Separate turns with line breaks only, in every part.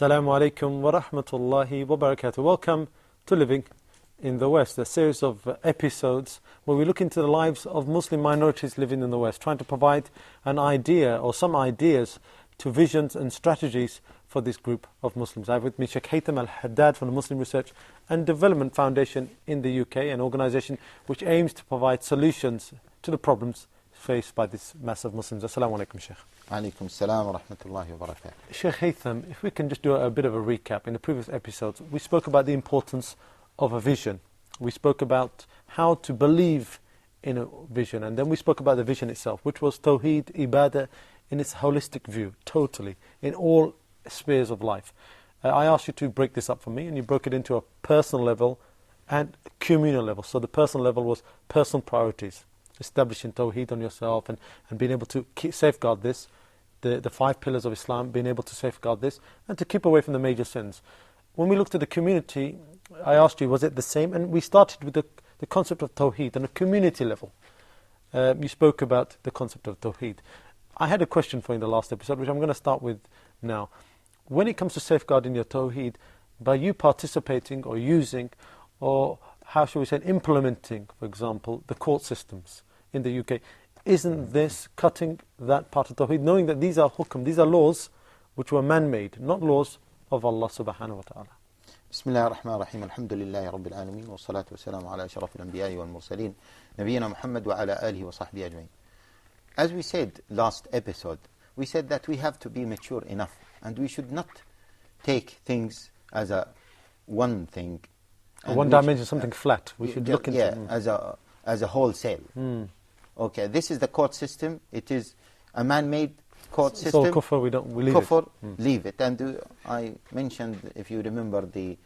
Assalamu alaikum wa rahmatullahi wa barakatuh. Welcome to Living in the West, a series of episodes where we look into the lives of Muslim minorities living in the West, trying to provide an idea or some ideas to visions and strategies for this group of Muslims. I have with me Sheikh Haytham Al-Haddad from the Muslim Research and Development Foundation in the UK, an organisation which aims to provide solutions to the problems faced by this mass of Muslims. Assalamu alaikum, Sheikh.
Alaikum assalam wa rahmatullahi wa barakatuh.
Sheikh Haytham, if we can just do a bit of a recap. In the previous episodes, we spoke about the importance of a vision. We spoke about how to believe in a vision, and then we spoke about the vision itself, which was Tawheed, Ibadah, in its holistic view, totally, in all spheres of life. I asked you to break this up for me, and you broke it into a personal level and communal level. So the personal level was personal priorities, establishing Tawheed on yourself and being able to safeguard this, the 5 pillars of Islam, being able to safeguard this, and to keep away from the major sins. When we looked at the community, I asked you, was it the same? And we started with the concept of Tawheed on a community level. You spoke about the concept of Tawheed. I had a question for you in the last episode, which I'm going to start with now. When it comes to safeguarding your Tawheed, by you participating or using, or how shall we say, implementing, for example, the court systems in the UK, isn't this cutting that part of Tawheed, knowing that these are hukm, these are laws which were man-made, not laws of Allah subhanahu wa ta'ala?
Bismillah ar-Rahman ar-Rahim, alhamdulillahi rabbil alameen, wa salatu wa salamu ala ashrafil anbiya'i wal mursaleen, nabiyyina Muhammad wa ala alihi wa sahbihi ajma'in. As we said last episode, we said that we have to be mature enough, and we should not take things as a one thing.
One dimension, something flat. We should look into
as a wholesale. Okay, this is the court system. It is a man-made court system.
So kufr, we leave
kufr, leave it. And I mentioned, if you remember the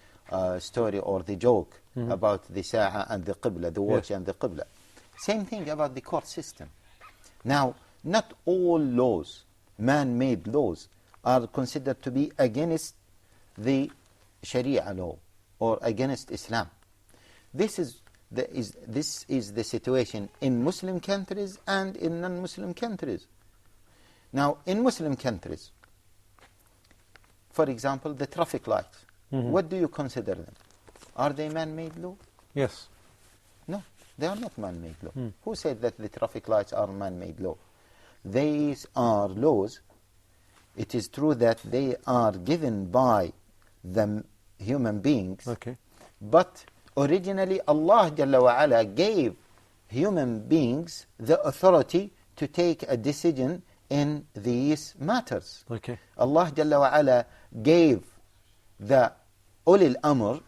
story or the joke about the sa'a and the qibla, the watch and the qibla. Same thing about the court system. Now, not all laws, man-made laws, are considered to be against the Sharia law or against Islam. This is the situation in Muslim countries and in non-Muslim countries. Now, in Muslim countries, for example, the traffic lights, what do you consider them? Are they man-made law?
Yes.
No, they are not man-made law. Who said that the traffic lights are man-made law? These are laws. It is true that they are given by the human beings, but originally Allah Jalla wa Ala gave human beings the authority to take a decision in these matters. Allah Jalla wa Ala gave the Ulil Amr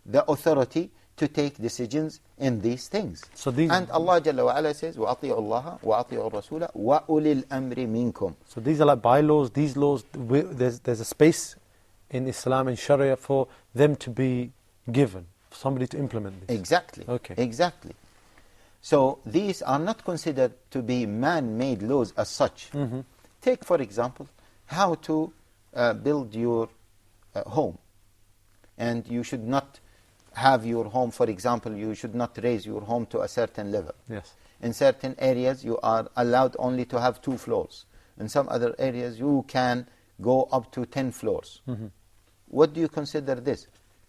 the authority to take decisions in these things. And Allah Jalla wa Ala says, وَأَطِيعُوا اللَّهَ وَأَطِيعُوا الرَّسُولَ وَأُولِي الْأَمْرِ مِنْكُمْ.
So these are like bylaws, these laws, there's a space in Islam and Sharia for them to be given, for somebody to implement this.
Exactly. Exactly. So these are not considered to be man-made laws as such. Take, for example, how to build your home. And you should not have your home, for example, you should not raise your home to a certain level. In certain areas, you are allowed only to have 2 floors. In some other areas, you can go up to 10 floors. What do you consider this?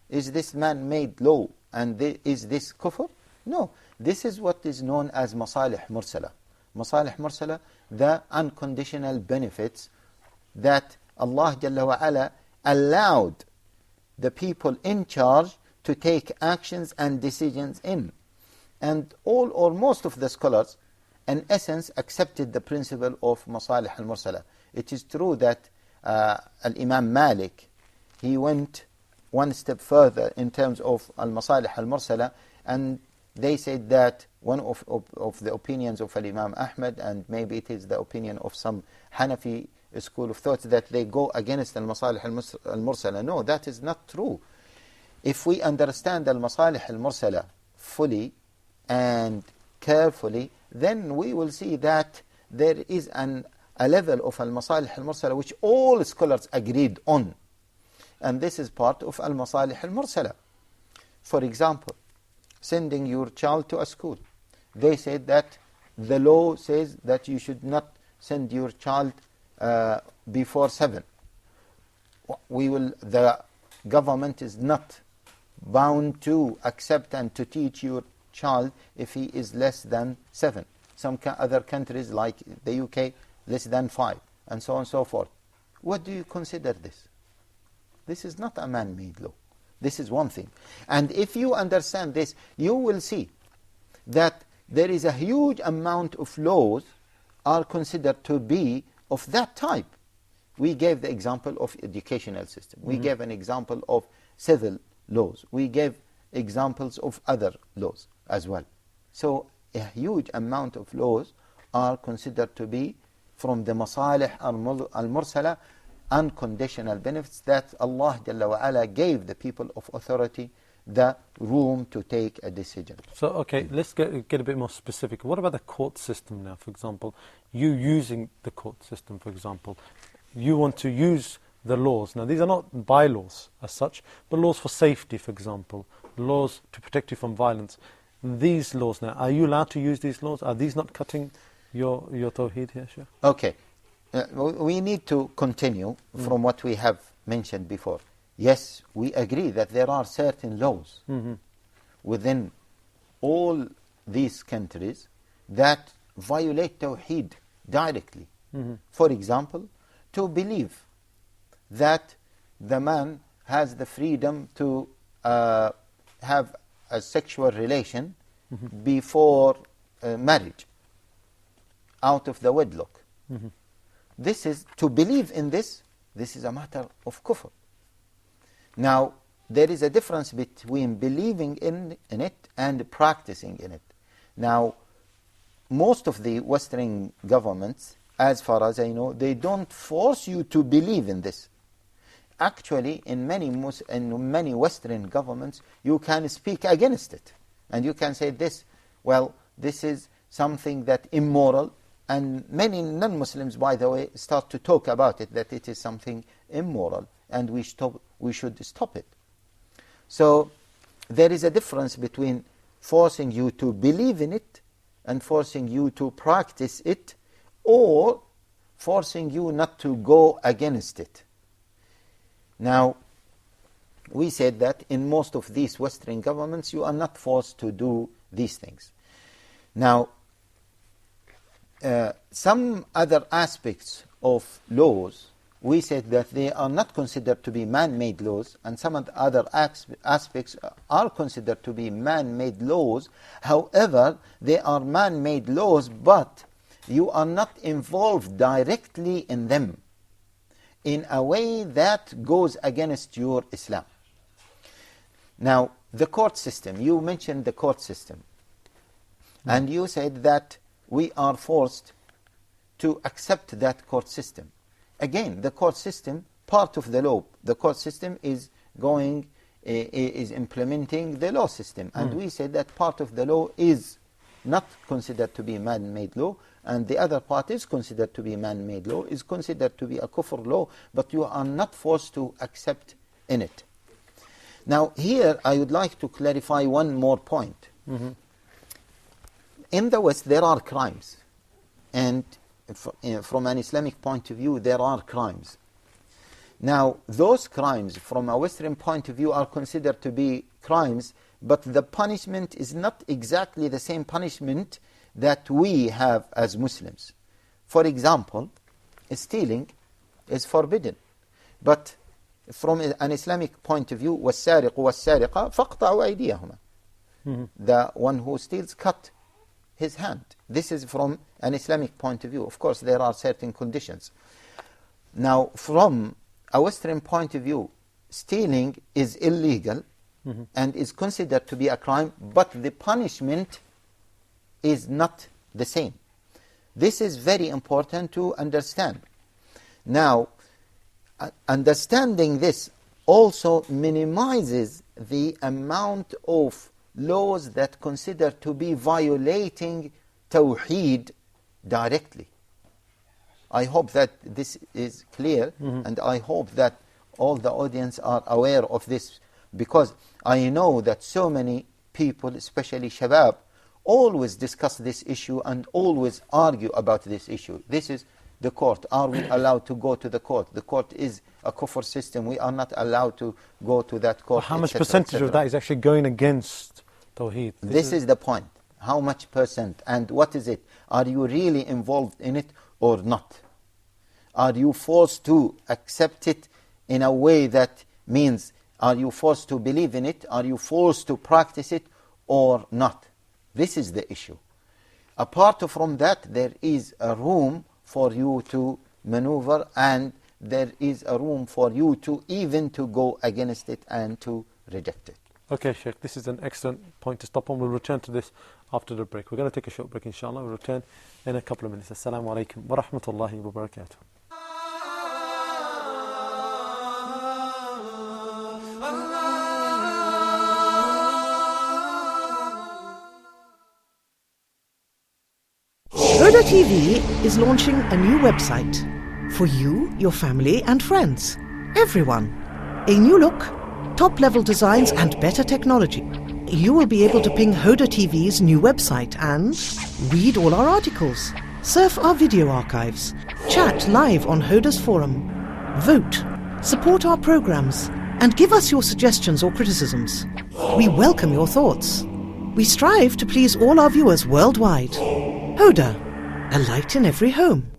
Is this man-made law and is this kufr? No. This is what is known as masalih mursala. Masalih mursala, the unconditional benefits that Allah Jalla wa Ala allowed the people in charge to take actions and decisions in. And all or most of the scholars, in essence, accepted the principle of masalih al-mursala. It is true that Al-Imam Malik, he went one step further in terms of al-masalih al-mursala, and they said that one of the opinions of Imam Ahmad, and maybe it is the opinion of some Hanafi school of thought, that they go against al-masalih al-mursala. No, that is not true. If we understand al-masalih al-mursala fully and carefully, then we will see that there is a level of al-masalih al-mursala which all scholars agreed on. And this is part of al-masalih al-mursala. For example, sending your child to a school. They said that the law says that you should not send your child before 7. The government is not bound to accept and to teach your child if he is less than 7. Some other countries like the UK, less than 5, and so on and so forth. What do you consider this? This is not a man-made law. This is one thing. And if you understand this, you will see that there is a huge amount of laws are considered to be of that type. We gave the example of educational system. We gave an example of civil laws. We gave examples of other laws as well. So a huge amount of laws are considered to be from the masalih al-mursala, unconditional benefits that Allah Jalla wa Ala gave the people of authority the room to take a decision.
So, okay, let's get a bit more specific. What about the court system now, for example? You using the court system, for example. You want to use the laws. Now, these are not bylaws as such, but laws for safety, for example. Laws to protect you from violence. These laws now, are you allowed to use these laws? Are these not cutting your tawheed here, Sheikh?
Okay. We need to continue from what we have mentioned before. Yes, we agree that there are certain laws within all these countries that violate tawheed directly. For example, to believe that the man has the freedom to have a sexual relation before marriage, out of the wedlock. This is, to believe in this is a matter of kufr. Now, there is a difference between believing in it and practicing in it. Now, most of the Western governments, as far as I know, they don't force you to believe in this. Actually, in many Western governments, you can speak against it. And you can say this, well, this is something that immoral. And many non-Muslims, by the way, start to talk about it, that it is something immoral, and we should stop it. So there is a difference between forcing you to believe in it and forcing you to practice it, or forcing you not to go against it. Now, we said that in most of these Western governments, you are not forced to do these things. Now, some other aspects of laws, we said that they are not considered to be man-made laws, and some of the other aspects are considered to be man-made laws. However, they are man-made laws, but you are not involved directly in them in a way that goes against your Islam. Now, the court system, you mentioned the court system, and you said that we are forced to accept that court system. Again, the court system, part of the law, the court system is implementing the law system. And we said that part of the law is not considered to be man-made law, and the other part is considered to be man-made law, is considered to be a kufr law, but you are not forced to accept in it. Now, here I would like to clarify one more point. In the West, there are crimes, and from an Islamic point of view, there are crimes. Now, those crimes, from a Western point of view, are considered to be crimes, but the punishment is not exactly the same punishment that we have as Muslims. For example, stealing is forbidden, but from an Islamic point of view, وَالسَّارِقُ وَالسَّارِقَ فَاقْطَعُوا أَيْدِيَهُمَا. The one who steals, cut his hand. This is from an Islamic point of view. Of course, there are certain conditions. Now, from a Western point of view, stealing is illegal, and is considered to be a crime, but the punishment is not the same. This is very important to understand. Now, understanding this also minimizes the amount of laws that consider to be violating Tawheed directly. I hope that this is clear, and I hope that all the audience are aware of this, because I know that so many people, especially Shabab, always discuss this issue and always argue about this issue. This is the court. Are we allowed to go to the court? The court is a kufr system. We are not allowed to go to that court.
How much percentage of that is actually going against Tawheed?
This is the point. How much percent? And what is it? Are you really involved in it or not? Are you forced to accept it in a way that means, are you forced to believe in it? Are you forced to practice it or not? This is the issue. Apart from that, there is a room for you to maneuver, and there is a room for you to even to go against it and to reject it.
Okay, Sheikh, this is an excellent point to stop on. We'll return to this after the break. We're going to take a short break, inshallah. We'll return in a couple of minutes. Assalamu alaikum wa rahmatullahi wa barakatuh.
Huda TV is launching a new website for you, your family and friends. Everyone. A new look, top-level designs and better technology. You will be able to ping Huda TV's new website and read all our articles, surf our video archives, chat live on Huda's forum, vote, support our programs, and give us your suggestions or criticisms. We welcome your thoughts. We strive to please all our viewers worldwide. Huda, a light in every home.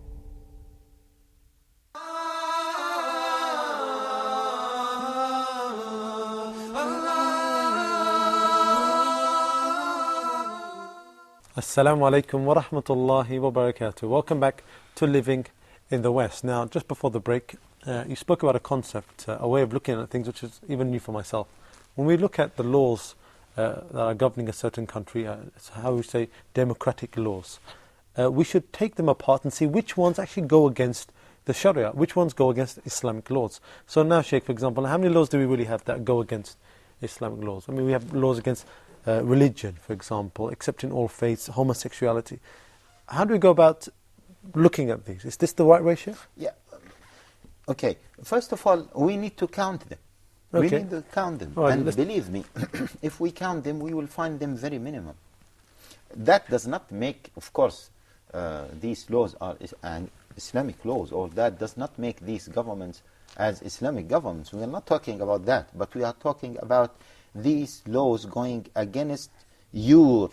Assalamu alaikum wa rahmatullahi wa barakatuh. Welcome back to Living in the West. Now, just before the break, you spoke about a concept, a way of looking at things which is even new for myself. When we look at the laws that are governing a certain country, it's how we say democratic laws, we should take them apart and see which ones actually go against the Sharia, which ones go against Islamic laws. So now, Sheikh, for example, how many laws do we really have that go against Islamic laws? I mean, we have laws against religion, for example, accepting all faiths, homosexuality. How do we go about looking at these? Is this the right ratio?
Yeah. Okay. First of all, we need to count them.
Okay.
We need to count them.
Right,
and believe me, if we count them, we will find them very minimum. That does not make, of course, these laws are Islamic laws, or that does not make these governments as Islamic governments. We are not talking about that, but we are talking about these laws going against your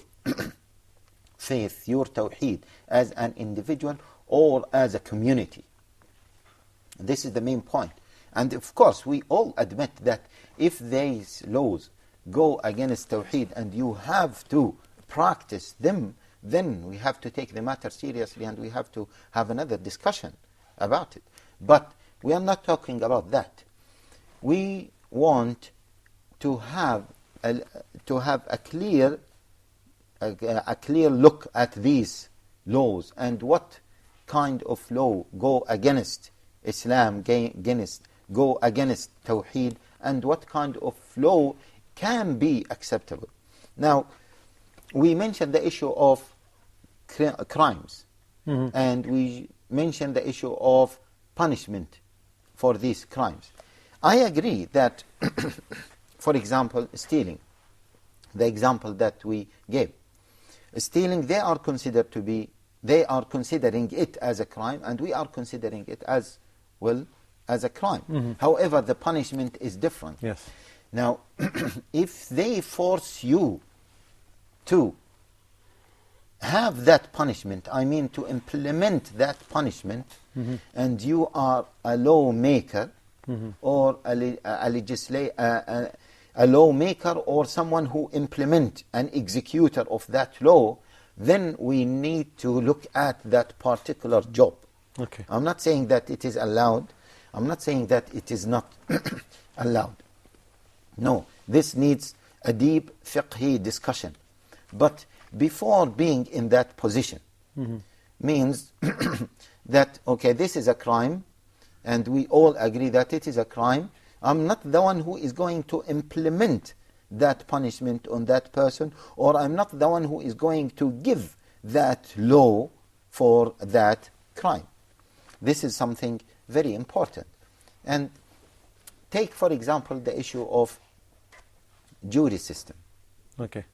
faith, your tawheed, as an individual or as a community. This is the main point. And of course, we all admit that if these laws go against tawheed and you have to practice them, then we have to take the matter seriously and we have to have another discussion about it. But we are not talking about that. We want to have a clear look at these laws and what kind of law go against Islam, go against Tawheed, and what kind of law can be acceptable. Now, we mentioned the issue of crimes, and we mentioned the issue of punishment for these crimes. I agree that, for example, stealing, the example that we gave, stealing, they are considering it as a crime, and we are considering it as a crime. However, the punishment is different.
Yes.
Now, if they force you to have that punishment, I mean to implement that punishment, and you are a lawmaker or a lawmaker or someone who implement an executor of that law, then we need to look at that particular job.
Okay.
I'm not saying that it is allowed. I'm not saying that it is not allowed. No, This needs a deep fiqhi discussion. But before being in that position means that, okay, this is a crime, and we all agree that it is a crime. I'm not the one who is going to implement that punishment on that person, or I'm not the one who is going to give that law for that crime. This is something very important. And take, for example, the issue of jury system.
Okay.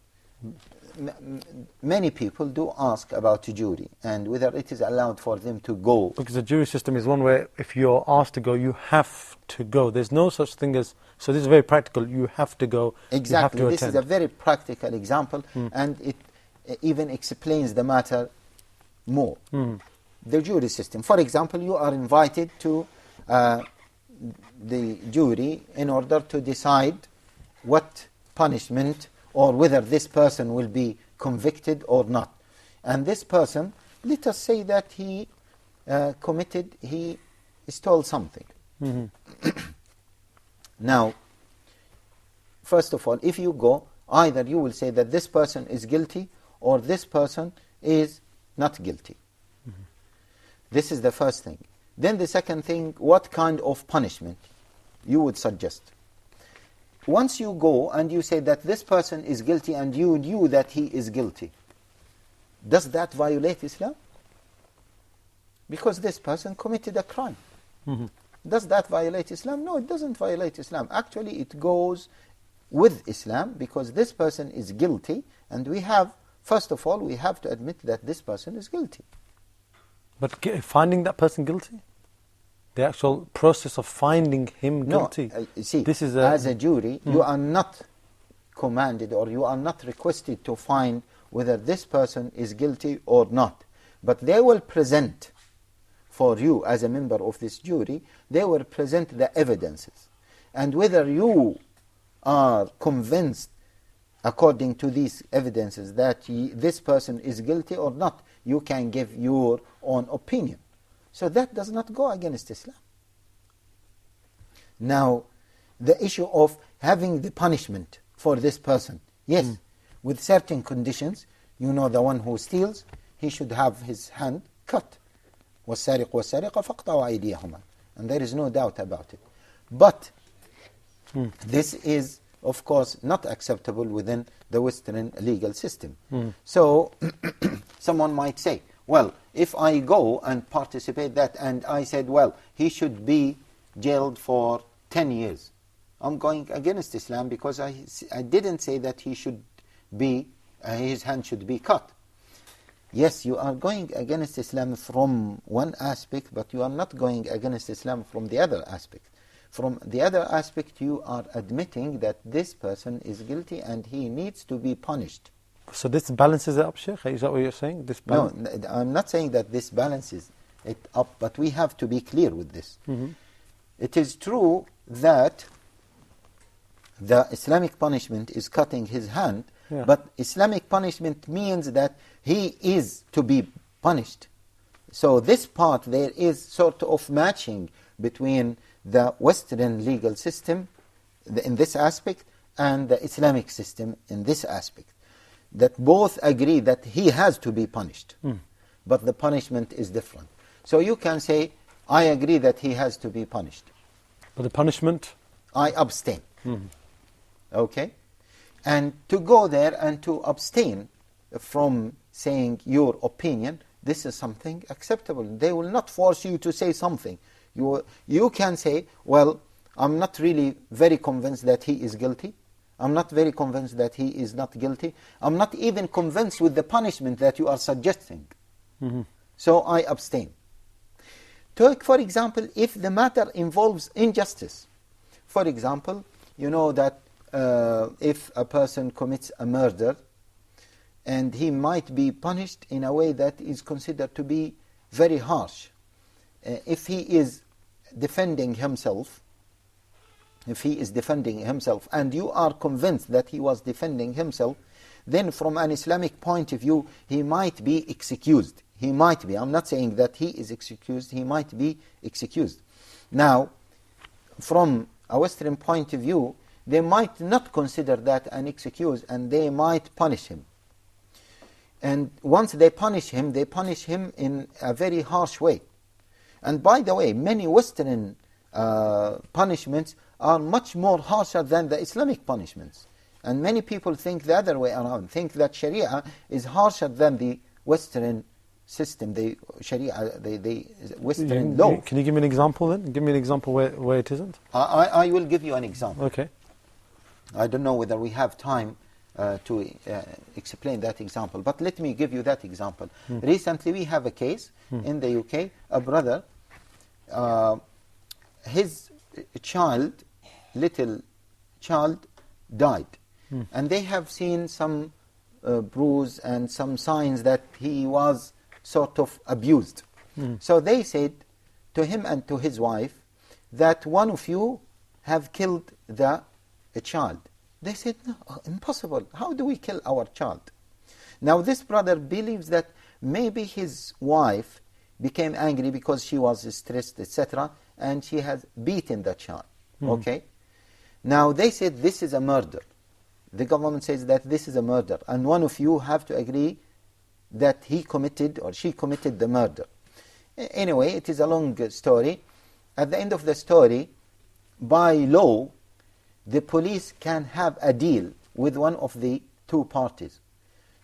Many people do ask about jury and whether it is allowed for them to go.
Because the jury system is one where if you're asked to go, you have to go. There's no such thing as, so this is very practical, you have to go,
Exactly,
you have to
this
attend.
is a very practical example, and it even explains the matter more. The jury system. For example, you are invited to the jury in order to decide what punishment or whether this person will be convicted or not. And this person, let us say that he stole something. Now, first of all, if you go, either you will say that this person is guilty or this person is not guilty. This is the first thing. Then the second thing, what kind of punishment you would suggest. Once you go and you say that this person is guilty and you knew that he is guilty, does that violate Islam? Because this person committed a crime. Does that violate Islam? No, it doesn't violate Islam. Actually, it goes with Islam because this person is guilty, and we have, first of all, we have to admit that this person is guilty.
But finding that person guilty? The actual process of finding him guilty?
No, see,
this is
as a jury, you are not commanded or you are not requested to find whether this person is guilty or not. But they will present for you as a member of this jury, they will present the evidences. And whether you are convinced according to these evidences that this person is guilty or not, you can give your own opinion. So that does not go against Islam. Now, the issue of having the punishment for this person, yes, with certain conditions, you know, the one who steals, he should have his hand cut. وَالسَّارِقُ وَالسَّارِقَ فَاقْطَعُوا أَيْدِيَهُمَا. And there is no doubt about it. But this is, of course, not acceptable within the Western legal system. So someone might say, well, if I go and participate that and I said, well, he should be jailed for 10 years. I'm going against Islam because I didn't say that he should be, his hand should be cut. Yes, you are going against Islam from one aspect, but you are not going against Islam from the other aspect. From the other aspect, you are admitting that this person is guilty and he needs to be punished.
So this balances it up, Sheikh? Is that what you're saying?
No, I'm not saying that this balances it up, but we have to be clear with this. It is true that the Islamic punishment is cutting his hand, but Islamic punishment means that he is to be punished. So this part, there is sort of matching between the Western legal system in this aspect and the Islamic system in this aspect. That both agree that he has to be punished, but the punishment is different. So you can say, I agree that he has to be punished.
But the punishment?
I abstain. Okay? And to go there and to abstain from saying your opinion, this is something acceptable. They will not force you to say something. You can say, well, I'm not really very convinced that he is guilty. I'm not very convinced that he is not guilty. I'm not even convinced with the punishment that you are suggesting. So I abstain. Take, for example, if the matter involves injustice. For example, you know that if a person commits a murder, and he might be punished in a way that is considered to be very harsh. If he is defending himself, and you are convinced that he was defending himself, then from an Islamic point of view, he might be excused. He might be. I'm not saying that he is excused. He might be excused. Now, from a Western point of view, they might not consider that an excuse, and they might punish him. And once they punish him in a very harsh way. And by the way, many Western punishments are much more harsher than the Islamic punishments. And many people think the other way around, think that Sharia is harsher than the Western system, the Sharia, the Western law.
Can you give me an example then? Give me an example where it isn't.
I will give you an example.
Okay.
I don't know whether we have time to explain that example, but let me give you that example. Recently we have a case in the UK, a brother, his little child died, and they have seen some bruise and some signs that he was sort of abused. So they said to him and to his wife that one of you have killed the child. They said, no, impossible. How do we kill our child? Now this brother believes that maybe his wife became angry because she was stressed, etc., and she has beaten the child. Okay? Now they said this is a murder. The government says that this is a murder, and one of you have to agree that he committed or she committed the murder. Anyway, it is a long story. At the end of the story, by law, the police can have a deal with one of the two parties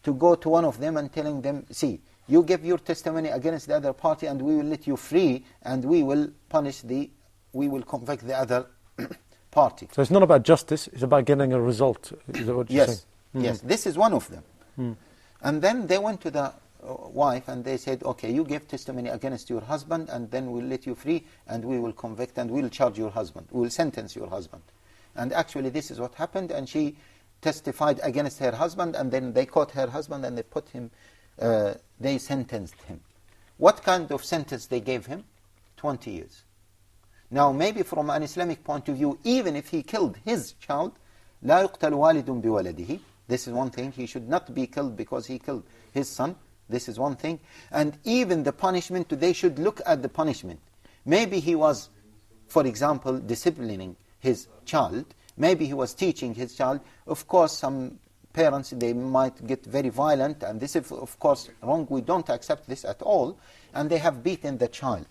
to go to one of them and telling them, see, you give your testimony against the other party and we will let you free, and we will convict the other party.
So it's not about justice, it's about getting a result. Is that what you're saying?
Yes, this is one of them. And then they went to the wife and they said, okay, you give testimony against your husband and then we'll let you free and we will convict and we'll charge your husband, we'll sentence your husband. And actually this is what happened, and she testified against her husband, and then they caught her husband and they put him, they sentenced him. What kind of sentence they gave him? 20 years. Now maybe from an Islamic point of view, even if he killed his child, لا يقتل والد بولده. This is one thing. He should not be killed because he killed his son. This is one thing. And even the punishment, they should look at the punishment. Maybe he was, for example, disciplining his child. Maybe he was teaching his child. Of course, some parents, they might get very violent, and this is, of course, wrong. We don't accept this at all. And they have beaten the child.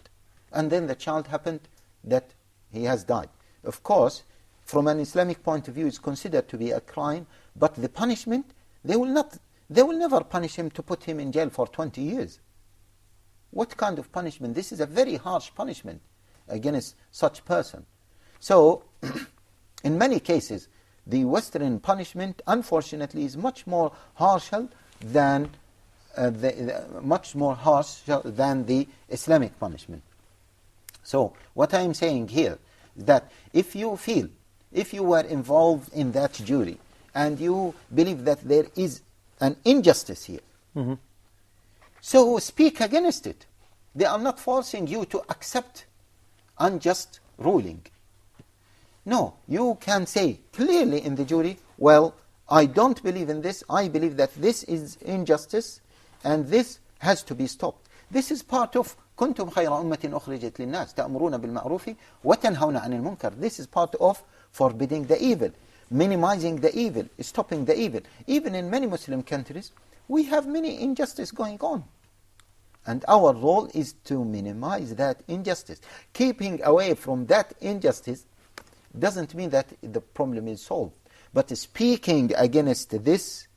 And then the child happened that he has died. Of course, from an Islamic point of view, it's considered to be a crime, but the punishment, they will never punish him to put him in jail for 20 years. What kind of punishment? This is a very harsh punishment against such person. So, in many cases, the Western punishment, unfortunately, is much more harsher than the Islamic punishment. So, what I am saying here is that if you were involved in that jury and you believe that there is an injustice here, so speak against it. They are not forcing you to accept unjust ruling. No, you can say clearly in the jury, well, I don't believe in this. I believe that this is injustice and this has to be stopped. This is part of كنتم خير أمة أخرجت للناس تأمرون بالمعروف وتنهون عن المنكر. This is part of forbidding the evil, minimizing the evil, stopping the evil. Even in many Muslim countries, we have many injustice going on. And our role is to minimize that injustice. Keeping away from that injustice doesn't mean that the problem is solved. But speaking against this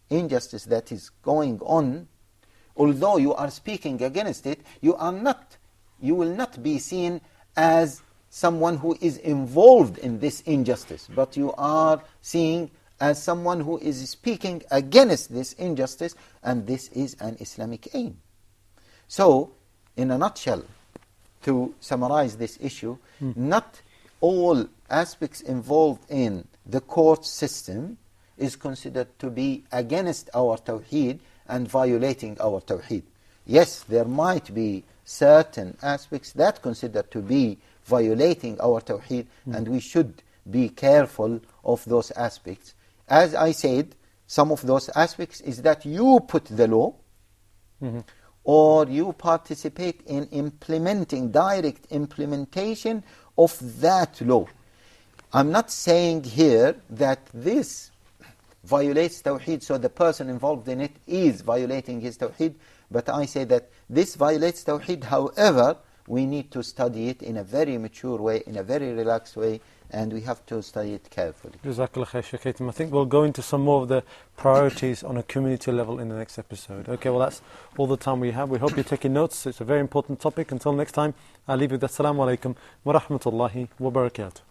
injustice that is going on, although you are speaking against it, you will not be seen as someone who is involved in this injustice, but you are seen as someone who is speaking against this injustice, and this is an Islamic aim. So, in a nutshell, to summarize this issue, not all aspects involved in the court system is considered to be against our Tawheed and violating our Tawheed. Yes, there might be certain aspects that considered to be violating our Tawheed, and we should be careful of those aspects. As I said, some of those aspects is that you put the law, or you participate in implementing, direct implementation of that law. I'm not saying here that this violates Tawheed, so the person involved in it is violating his Tawheed, but I say that this violates Tawheed. However, we need to study it in a very mature way, in a very relaxed way, and we have to study it carefully.
Jazakallah khair, Shaykh Haitham. I think we'll go into some more of the priorities on a community level in the next episode. Okay, well that's all the time we have. We hope you're taking notes. It's a very important topic. Until next time, I'll leave you with Assalamu alaikum wa rahmatullahi wa barakatuh.